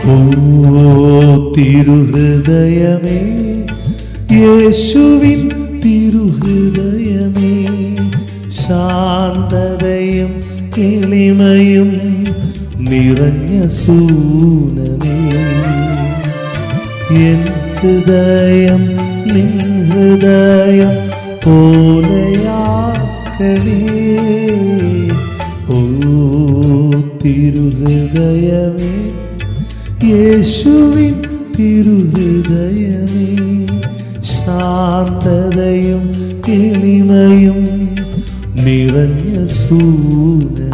ഓ തിരുഹൃദയമേ, യേശുവിൻ തിരുഹൃദയമേ, ശാന്തതയും എളിമയും നിറഞ്ഞ സൂനമേ, എൻ ഹൃദയം നിൻ ഹൃദയം പോലെയാക്കണേ. ഓ തിരുഹൃദയമേ, യേശുവിൻ തിരുഹൃദയമേ, ശാന്തതയും എളിമയും നിറഞ്ഞ സൂനമേ.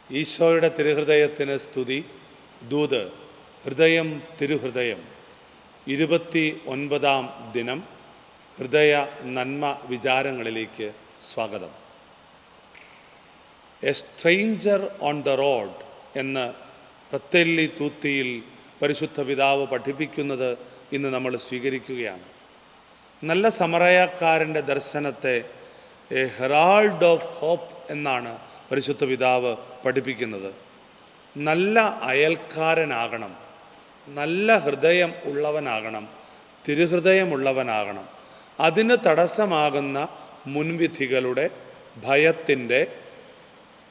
ഈശോയുടെ തിരുഹൃദയത്തിന് സ്തുതി. ദൂത് ഹൃദയം തിരുഹൃദയം. 29-ാം ദിനം. ഹൃദയ നന്മ വിചാരങ്ങളിലേക്ക് സ്വാഗതം. A stranger on the road എന്ന് പ്രത്തെല്ലി തൂത്തിയിൽ പരിശുദ്ധ പിതാവ് പഠിപ്പിക്കുന്നത് ഇന്ന് നമ്മൾ സ്വീകരിക്കുകയാണ്. നല്ല സമറയക്കാരൻ്റെ ദർശനത്തെ എ ഹെറാൾഡ് ഓഫ് ഹോപ്പ് എന്നാണ് പരിശുദ്ധ പിതാവ് പഠിപ്പിക്കുന്നത്. നല്ല അയൽക്കാരനാകണം, നല്ല ഹൃദയം ഉള്ളവനാകണം, തിരുഹൃദയമുള്ളവനാകണം. അതിന് തടസ്സമാകുന്ന മുൻവിധികളുടെ, ഭയത്തിൻ്റെ,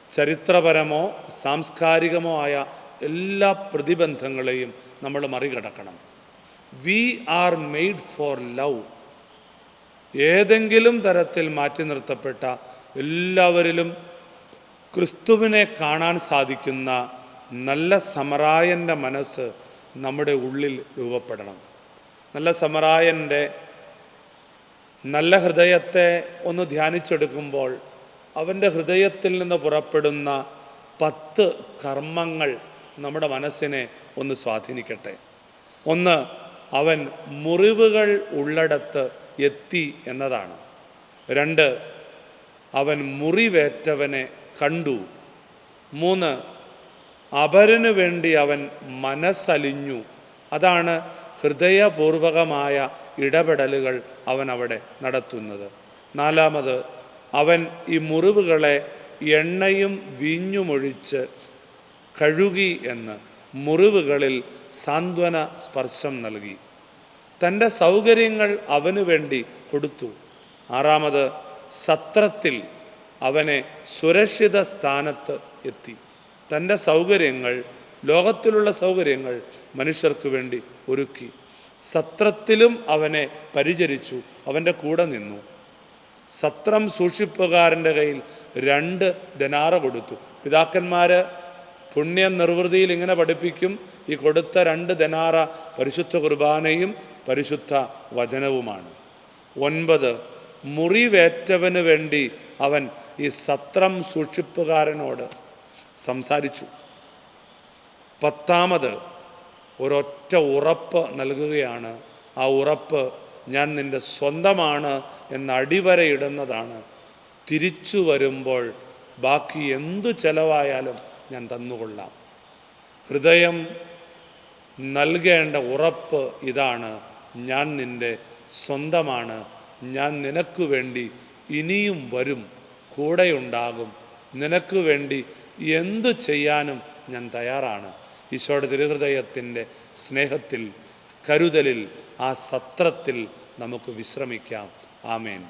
ചരിത്രപരമോ സാംസ്കാരികമോ ആയ എല്ലാ പ്രതിബന്ധങ്ങളെയും നമ്മൾ മറികടക്കണം. We are made for love. ഏതെങ്കിലും തരത്തിൽ മാറ്റി നിർത്തപ്പെട്ട എല്ലാവരിലും ക്രിസ്തുവിനെ കാണാൻ സാധിക്കുന്ന നല്ല സമറായൻ്റെ മനസ്സ് നമ്മുടെ ഉള്ളിൽ രൂപപ്പെടണം. നല്ല സമറായൻ്റെ നല്ല ഹൃദയത്തെ ഒന്ന് ധ്യാനിച്ചെടുക്കുമ്പോൾ അവൻ്റെ ഹൃദയത്തിൽ നിന്ന് പുറപ്പെടുന്ന 10 കർമ്മങ്ങൾ നമ്മുടെ മനസ്സിനെ ഒന്ന് സ്വാധീനിക്കട്ടെ. 1, അവൻ മുറിവുകൾ ഉള്ളിടത്ത് എത്തി എന്നതാണ്. 2, അവൻ മുറിവേറ്റവനെ കണ്ടു. 3, അപരനു വേണ്ടി അവൻ മനസ്സലിഞ്ഞു. അതാണ് ഹൃദയപൂർവകമായ ഇടപെടലുകൾ അവൻ അവിടെ നടത്തുന്നത്. 4, അവൻ ഈ മുറിവുകളെ എണ്ണയും വീഞ്ഞുമൊഴിച്ച് കഴുകി എന്ന് മുറിവുകളിൽ സാന്ത്വന സ്പർശം നൽകി. തൻ്റെ സൗകര്യങ്ങൾ അവനു വേണ്ടി കൊടുത്തു. 6, സത്രത്തിൽ അവനെ സുരക്ഷിത സ്ഥാനത്ത് എത്തി. തൻ്റെ സൗകര്യങ്ങൾ, ലോകത്തിലുള്ള സൗകര്യങ്ങൾ മനുഷ്യർക്ക് വേണ്ടി ഒരുക്കി. സത്രത്തിലും അവനെ പരിചരിച്ചു, അവൻ്റെ കൂടെ നിന്നു. സത്രം സൂക്ഷിപ്പുകാരൻ്റെ കയ്യിൽ 2 ദനാറ കൊടുത്തു. പിതാക്കന്മാർ പുണ്യ നിർവൃതിയിൽ ഇങ്ങനെ പഠിപ്പിക്കും, ഈ കൊടുത്ത 2 ദനാറ പരിശുദ്ധ കുർബാനയും പരിശുദ്ധ വചനവുമാണ്. 9, മുറിവേറ്റവന് വേണ്ടി അവൻ ഈ സത്രം സൂക്ഷിപ്പുകാരനോട് സംസാരിച്ചു. 10, ഒരൊറ്റ ഉറപ്പ് നൽകുകയാണ്. ആ ഉറപ്പ് ഞാൻ നിൻ്റെ സ്വന്തമാണ് എന്ന അടിവരയിടുന്നതാണ്. തിരിച്ചു വരുമ്പോൾ ബാക്കി എന്തു ചെലവായാലും ഞാൻ തന്നുകൊള്ളാം. ഹൃദയം നൽകേണ്ട ഉറപ്പ് ഇതാണ്: ഞാൻ നിൻ്റെ സ്വന്തമാണ്, ഞാൻ നിനക്ക് വേണ്ടി ഇനിയും വരും, കൂടെയുണ്ടാകും, നിനക്ക് വേണ്ടി എന്തു ചെയ്യാനും ഞാൻ തയ്യാറാണ്. ഈശോയുടെ തിരുഹൃദയത്തിൻ്റെ സ്നേഹത്തിൽ, കരുതലിൽ, ആ സത്രത്തിൽ നമുക്ക് വിശ്രമിക്കാം. ആമേൻ.